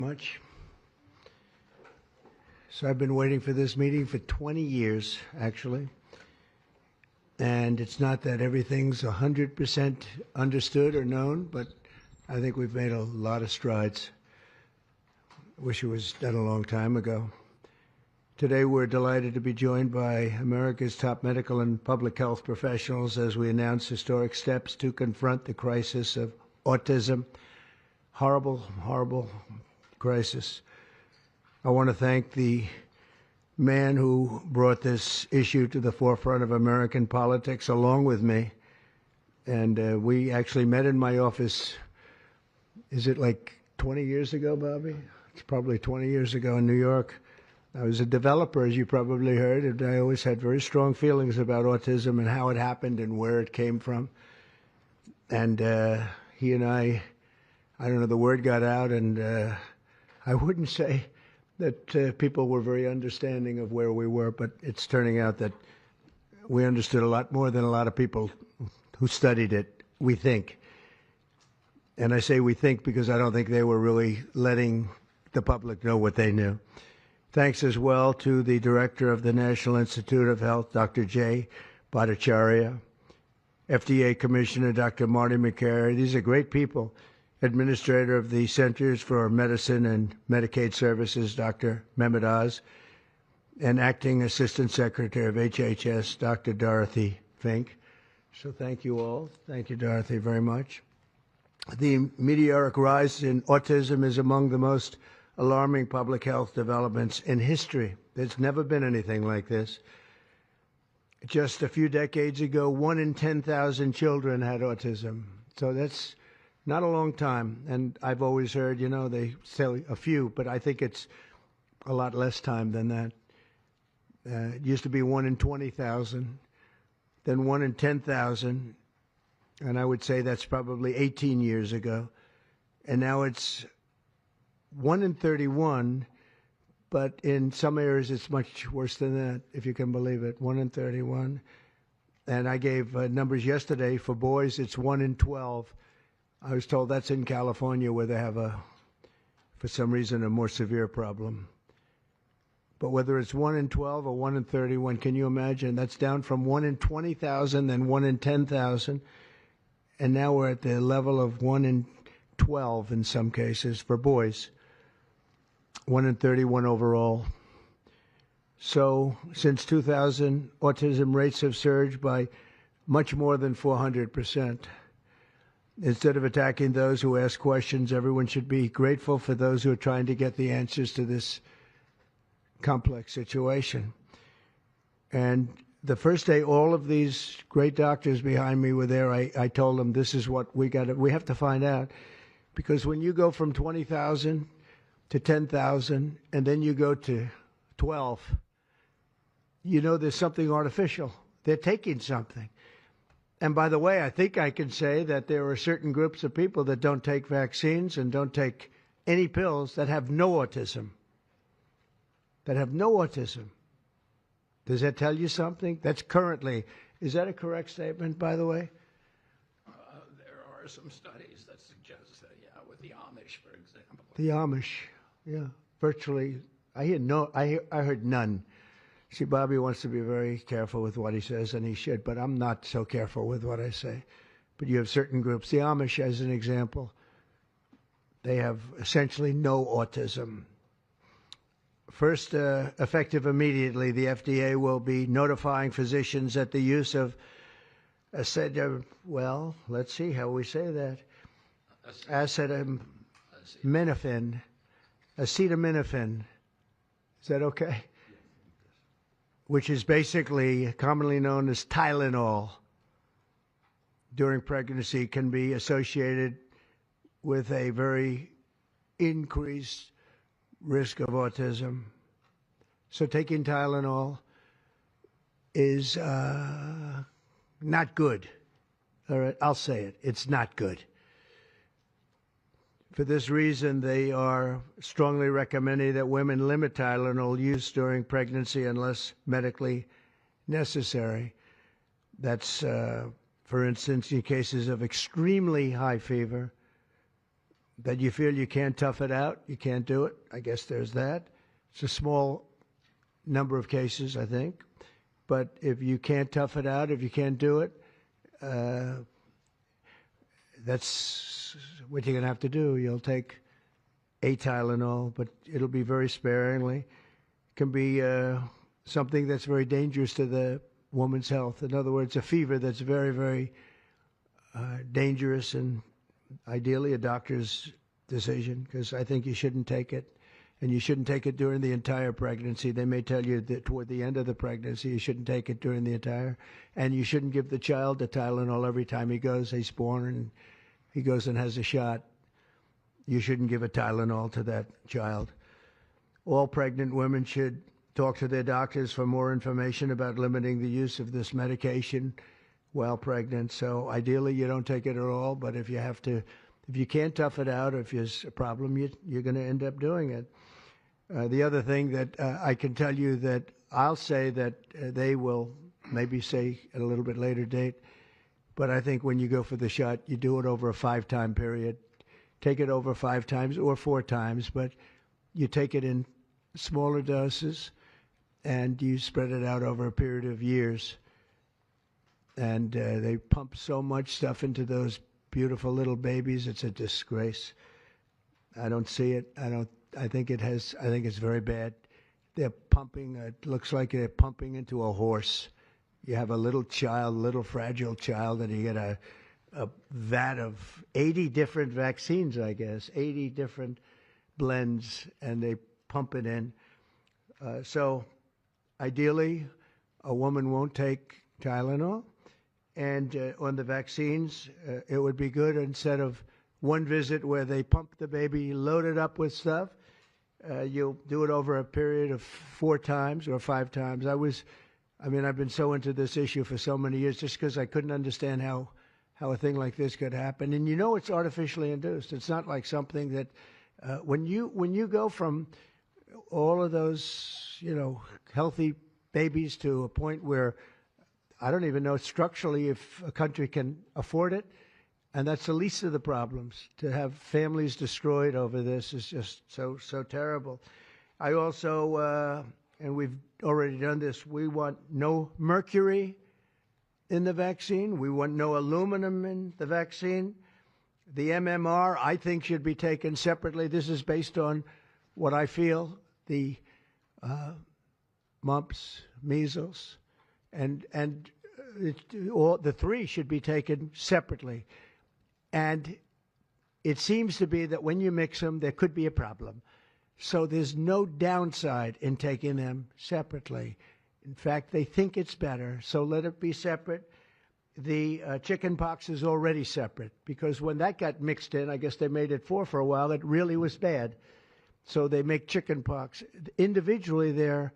Much. So I've been waiting for this meeting for 20 years, actually. And it's not that everything's 100% understood or known, but I think we've made a lot of strides. Wish it was done a long time ago. Today we're delighted to be joined by America's top medical and public health professionals as we announce historic steps to confront the crisis of autism. Horrible, horrible crisis. I want to thank the man who brought this issue to the forefront of American politics along with me. And we actually met in my office, is it like 20 years ago, Bobby? It's probably 20 years ago in New York. I was a developer, as you probably heard, and I always had very strong feelings about autism and how it happened and where it came from. And he and I don't know, the word got out, and I wouldn't say that people were very understanding of where we were, but it's turning out that we understood a lot more than a lot of people who studied it, we think. And I say we think because I don't think they were really letting the public know what they knew. Thanks as well to the director of the National Institute of Health, Dr. Jay Bhattacharya, FDA Commissioner Dr. Marty McCary. These are great people. Administrator of the Centers for Medicine and Medicaid Services, Dr. Mehmet Oz, and Acting Assistant Secretary of HHS, Dr. Dorothy Fink. So thank you all. Thank you, Dorothy, very much. The meteoric rise in autism is among the most alarming public health developments in history. There's never been anything like this. Just a few decades ago, 1 in 10,000 children had autism. So that's not a long time. And I've always heard, you know, they say a few, but I think it's a lot less time than that. It used to be 1 in 20,000, then 1 in 10,000. And I would say that's probably 18 years ago. And now it's 1 in 31, but in some areas it's much worse than that, if you can believe it, 1 in 31. And I gave numbers yesterday. For boys, it's 1 in 12. I was told that's in California where they have for some reason, a more severe problem. But whether it's 1 in 12 or 1 in 31, can you imagine? That's down from 1 in 20,000, then 1 in 10,000. And now we're at the level of 1 in 12 in some cases for boys. 1 in 31 overall. So since 2000, autism rates have surged by much more than 400%. Instead of attacking those who ask questions, everyone should be grateful for those who are trying to get the answers to this complex situation. And the first day all of these great doctors behind me were there, I told them this is what we have to find out. Because when you go from 20,000 to 10,000 and then you go to 12, you know there's something artificial. They're taking something. And by the way, I think I can say that there are certain groups of people that don't take vaccines and don't take any pills that have no autism. That have no autism. Does that tell you something? That's currently, is that a correct statement, by the way? There are some studies that suggest that, yeah, with the Amish, for example. The Amish, yeah, virtually. I heard none. See, Bobby wants to be very careful with what he says, and he should, but I'm not so careful with what I say. But you have certain groups. The Amish, as an example, they have essentially no autism. First, effective immediately, the FDA will be notifying physicians that the use of acetaminophen, is that okay? Which is basically commonly known as Tylenol, during pregnancy can be associated with a very increased risk of autism. So taking Tylenol is not good. All right, I'll say it. It's not good. For this reason, they are strongly recommending that women limit Tylenol use during pregnancy unless medically necessary. That's, for instance, in cases of extremely high fever, that you feel you can't tough it out, you can't do it. I guess there's that. It's a small number of cases, I think. But if you can't tough it out, if you can't do it, that's what you're going to have to do. You'll take a Tylenol, but it'll be very sparingly. It can be something that's very dangerous to the woman's health. In other words, a fever that's very, very dangerous, and ideally a doctor's decision, because I think you shouldn't take it. And you shouldn't take it during the entire pregnancy. They may tell you that toward the end of the pregnancy, you shouldn't take it during the entire. And you shouldn't give the child a Tylenol every time he's born and he goes and has a shot. You shouldn't give a Tylenol to that child. All pregnant women should talk to their doctors for more information about limiting the use of this medication while pregnant. So ideally, you don't take it at all. But if you can't tough it out, if there's a problem, you're going to end up doing it. The other thing that I can tell you that I'll say that they will maybe say at a little bit later date, but I think when you go for the shot, you do it over a 5-time period. Take it over 5 times or 4 times, but you take it in smaller doses and you spread it out over a period of years. And they pump so much stuff into those beautiful little babies. It's a disgrace. I don't see it. I think it's very bad. They're pumping, it looks like they're pumping into a horse. You have a little fragile child, and you get a vat of 80 different vaccines, I guess, 80 different blends, and they pump it in. So ideally, a woman won't take Tylenol. And on the vaccines, it would be good, instead of one visit where they pump the baby, load it up with stuff, you'll do it over a period of 4 times or 5 times. I've been so into this issue for so many years just because I couldn't understand how a thing like this could happen. And it's artificially induced. It's not like something that when you go from all of those, healthy babies to a point where I don't even know structurally if a country can afford it. And that's the least of the problems. To have families destroyed over this is just so terrible. I also, and we've already done this, we want no mercury in the vaccine. We want no aluminum in the vaccine. The MMR, I think, should be taken separately. This is based on what I feel, the mumps, measles, and all the 3 should be taken separately. And it seems to be that when you mix them, there could be a problem. So there's no downside in taking them separately. In fact, they think it's better, so let it be separate. The chicken pox is already separate, because when that got mixed in, I guess they made it 4 for a while, it really was bad. So they make chicken pox. Individually, they're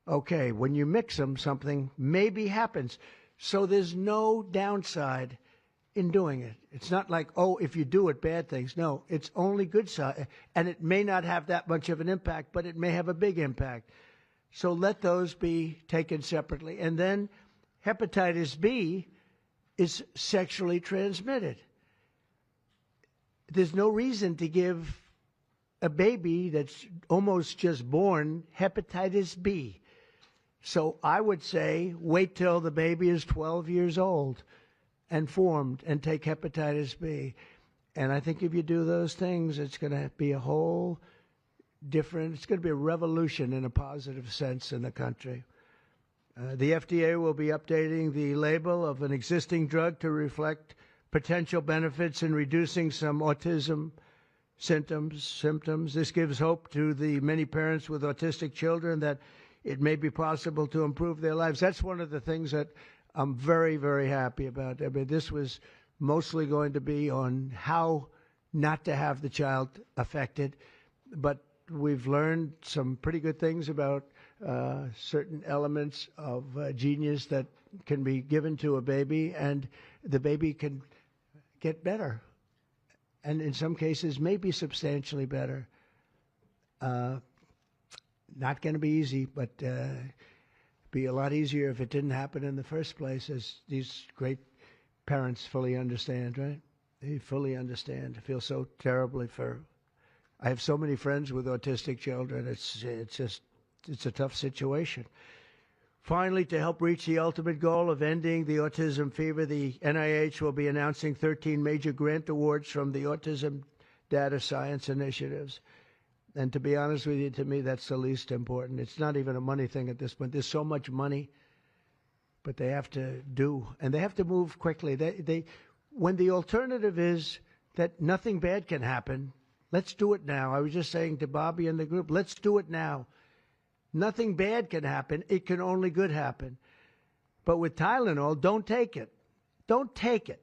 okay. When you mix them, something maybe happens. So there's no downside in doing it. It's not like, if you do it, bad things. No, it's only good side. And it may not have that much of an impact, but it may have a big impact. So let those be taken separately. And then hepatitis B is sexually transmitted. There's no reason to give a baby that's almost just born hepatitis B. So I would say wait till the baby is 12 years old and formed and take hepatitis B. And I think if you do those things, it's going to be a whole different, it's going to be a revolution in a positive sense in the country. The FDA will be updating the label of an existing drug to reflect potential benefits in reducing some autism symptoms. This gives hope to the many parents with autistic children that it may be possible to improve their lives. That's one of the things that I'm very, very happy about. I mean, this was mostly going to be on how not to have the child affected, but we've learned some pretty good things about certain elements of genius that can be given to a baby, and the baby can get better, and in some cases maybe substantially better. Not going to be easy, but be a lot easier if it didn't happen in the first place, as these great parents fully understand, right? They fully understand. I feel so terribly for. I have so many friends with autistic children. It's a tough situation. Finally, to help reach the ultimate goal of ending the autism fever, the NIH will be announcing 13 major grant awards from the Autism Data Science Initiatives. And to be honest with you, to me, that's the least important. It's not even a money thing at this point. There's so much money, but they have to do, and they have to move quickly. When the alternative is that nothing bad can happen, let's do it now. I was just saying to Bobby and the group, let's do it now. Nothing bad can happen. It can only good happen. But with Tylenol, don't take it. Don't take it.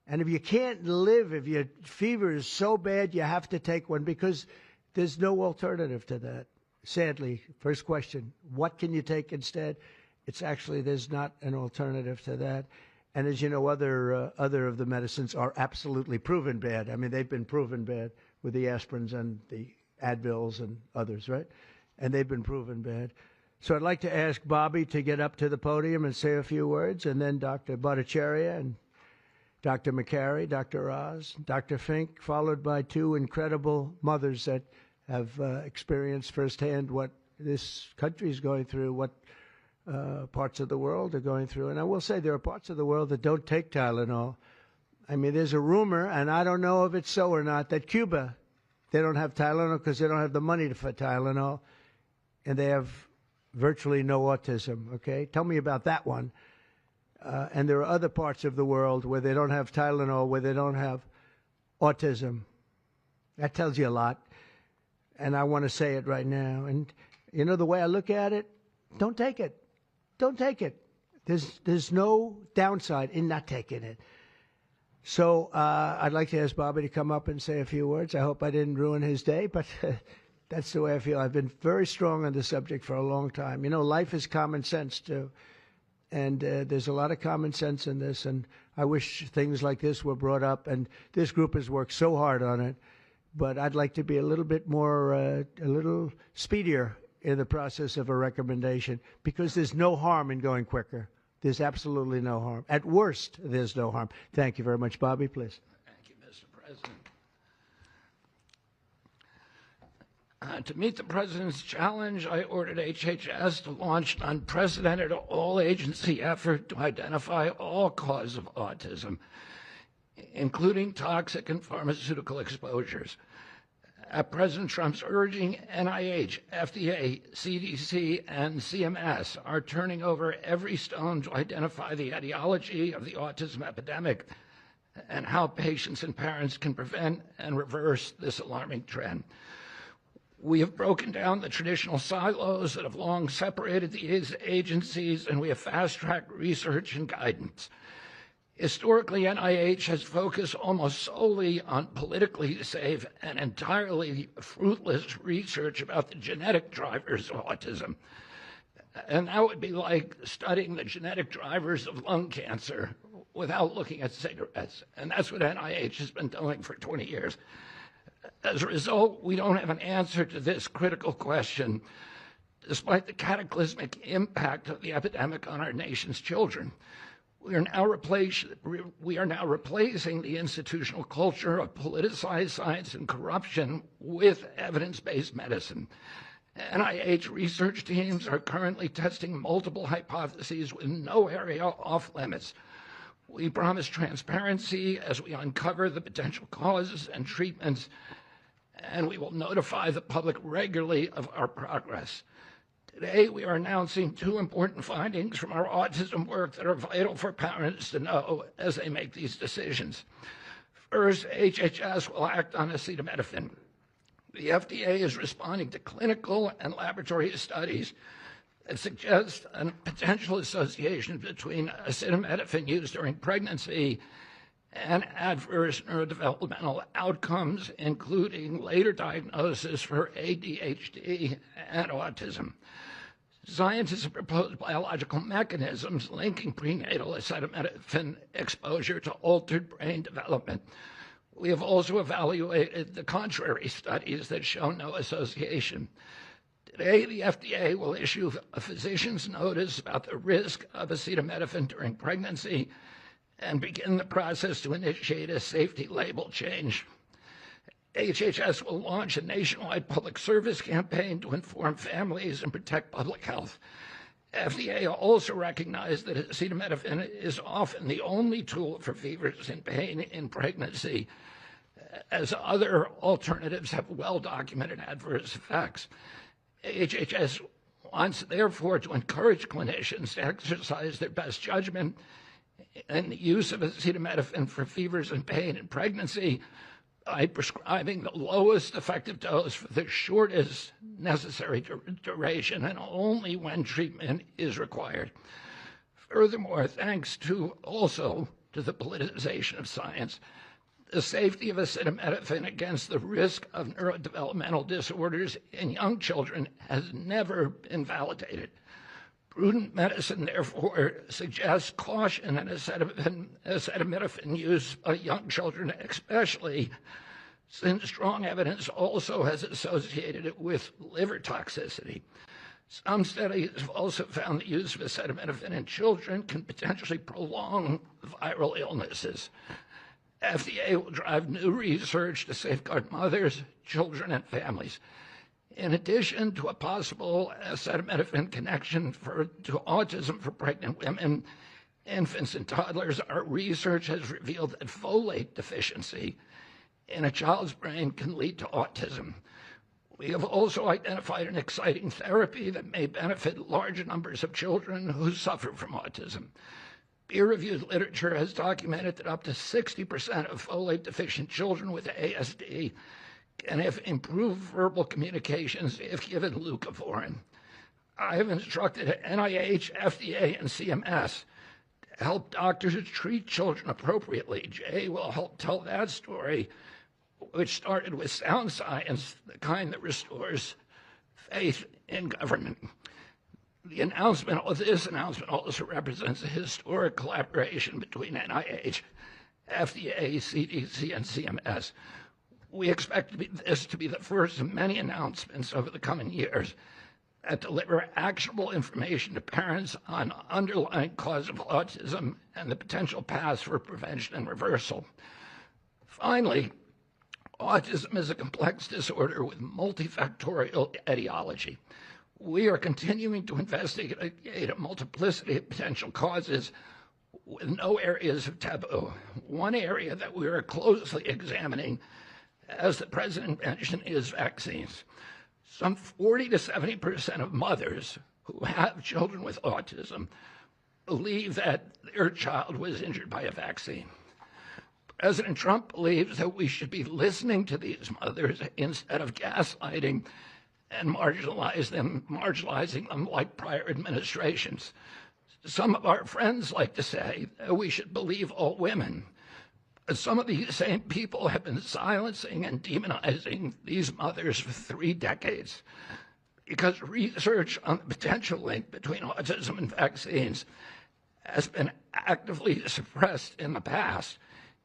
And if you can't live, if your fever is so bad, you have to take one because there's no alternative to that. Sadly, first question, what can you take instead? It's actually, there's not an alternative to that. And as you know, other of the medicines are absolutely proven bad. I mean, they've been proven bad with the aspirins and the Advils and others, right? And they've been proven bad. So I'd like to ask Bobby to get up to the podium and say a few words, and then Dr. Bhattacharya and Dr. McCary, Dr. Oz, Dr. Fink, followed by two incredible mothers that have experienced firsthand what this country is going through, what parts of the world are going through. And I will say there are parts of the world that don't take Tylenol. I mean, there's a rumor, and I don't know if it's so or not, that Cuba, they don't have Tylenol because they don't have the money for Tylenol, and they have virtually no autism, okay? Tell me about that one. And there are other parts of the world where they don't have Tylenol, where they don't have autism. That tells you a lot. And I want to say it right now. And, you know, the way I look at it, don't take it. Don't take it. There's no downside in not taking it. So I'd like to ask Bobby to come up and say a few words. I hope I didn't ruin his day, but that's the way I feel. I've been very strong on this subject for a long time. You know, life is common sense, too. And there's a lot of common sense in this, and I wish things like this were brought up. And this group has worked so hard on it, but I'd like to be a little bit more, a little speedier in the process of a recommendation, because there's no harm in going quicker. There's absolutely no harm. At worst, there's no harm. Thank you very much. Bobby, please. Thank you, Mr. President. To meet the President's challenge, I ordered HHS to launch an unprecedented all-agency effort to identify all causes of autism, including toxic and pharmaceutical exposures. At President Trump's urging, NIH, FDA, CDC, and CMS are turning over every stone to identify the etiology of the autism epidemic and how patients and parents can prevent and reverse this alarming trend. We have broken down the traditional silos that have long separated these agencies, and we have fast-tracked research and guidance. Historically, NIH has focused almost solely on politically safe and entirely fruitless research about the genetic drivers of autism. And that would be like studying the genetic drivers of lung cancer without looking at cigarettes. And that's what NIH has been doing for 20 years. As a result, we don't have an answer to this critical question, despite the cataclysmic impact of the epidemic on our nation's children. We are now replacing the institutional culture of politicized science and corruption with evidence-based medicine. NIH research teams are currently testing multiple hypotheses with no area off limits. We promise transparency as we uncover the potential causes and treatments, and we will notify the public regularly of our progress. Today, we are announcing two important findings from our autism work that are vital for parents to know as they make these decisions. First, HHS will act on acetaminophen. The FDA is responding to clinical and laboratory studies that suggest a potential association between acetaminophen use during pregnancy and adverse neurodevelopmental outcomes, including later diagnosis for ADHD and autism. Scientists have proposed biological mechanisms linking prenatal acetaminophen exposure to altered brain development. We have also evaluated the contrary studies that show no association. Today, the FDA will issue a physician's notice about the risk of acetaminophen during pregnancy and begin the process to initiate a safety label change. HHS will launch a nationwide public service campaign to inform families and protect public health. FDA also recognized that acetaminophen is often the only tool for fevers and pain in pregnancy, as other alternatives have well-documented adverse effects. HHS wants, therefore, to encourage clinicians to exercise their best judgment in the use of acetaminophen for fevers and pain in pregnancy by prescribing the lowest effective dose for the shortest necessary duration and only when treatment is required. Furthermore, thanks also to the politicization of science, the safety of acetaminophen against the risk of neurodevelopmental disorders in young children has never been validated. Prudent medicine, therefore, suggests caution in acetaminophen use by young children, especially since strong evidence also has associated it with liver toxicity. Some studies have also found the use of acetaminophen in children can potentially prolong viral illnesses. FDA will drive new research to safeguard mothers, children, and families. In addition to a possible acetaminophen connection to autism for pregnant women, infants, and toddlers, our research has revealed that folate deficiency in a child's brain can lead to autism. We have also identified an exciting therapy that may benefit large numbers of children who suffer from autism. Peer-reviewed literature has documented that up to 60% of folate-deficient children with ASD can have improved verbal communications if given leucovorin. I have instructed NIH, FDA, and CMS to help doctors treat children appropriately. Jay will help tell that story, which started with sound science, the kind that restores faith in government. This announcement also represents a historic collaboration between NIH, FDA, CDC, and CMS. We expect this to be the first of many announcements over the coming years that deliver actionable information to parents on underlying cause of autism and the potential paths for prevention and reversal. Finally, autism is a complex disorder with multifactorial etiology. We are continuing to investigate a multiplicity of potential causes with no areas of taboo. One area that we are closely examining, as the President mentioned, is vaccines. Some 40 to 70% of mothers who have children with autism believe that their child was injured by a vaccine. President Trump believes that we should be listening to these mothers instead of gaslighting and marginalizing them like prior administrations. Some of our friends like to say that we should believe all women. Some of these same people have been silencing and demonizing these mothers for 3 decades because research on the potential link between autism and vaccines has been actively suppressed in the past.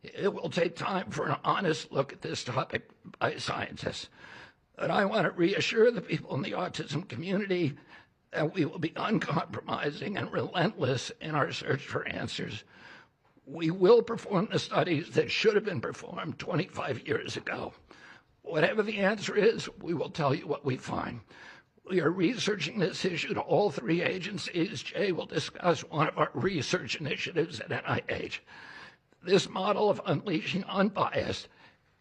It will take time for an honest look at this topic by scientists. But I want to reassure the people in the autism community that we will be uncompromising and relentless in our search for answers. We will perform the studies that should have been performed 25 years ago. Whatever the answer is, we will tell you what we find. We are researching this issue to all 3 agencies. Jay will discuss one of our research initiatives at NIH. This model of unleashing unbiased,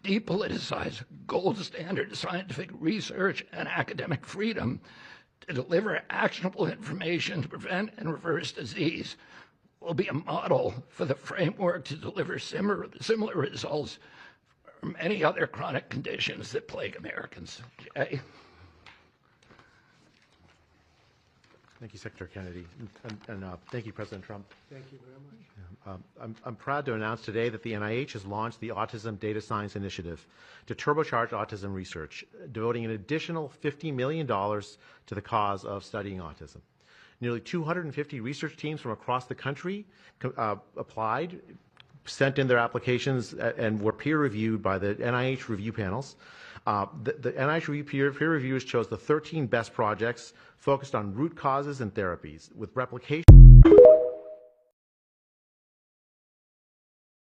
depoliticized, gold standard scientific research and academic freedom to deliver actionable information to prevent and reverse disease will be a model for the framework to deliver similar results for many other chronic conditions that plague Americans. Jay? Thank you, Secretary Kennedy, and thank you, President Trump. Thank you very much. I'm proud to announce today that the NIH has launched the Autism Data Science Initiative to turbocharge autism research, devoting an additional $50 million to the cause of studying autism. Nearly 250 research teams from across the country applied, sent in their applications, and were peer-reviewed by the NIH review panels. The NIH peer reviewers chose the 13 best projects focused on root causes and therapies, with replication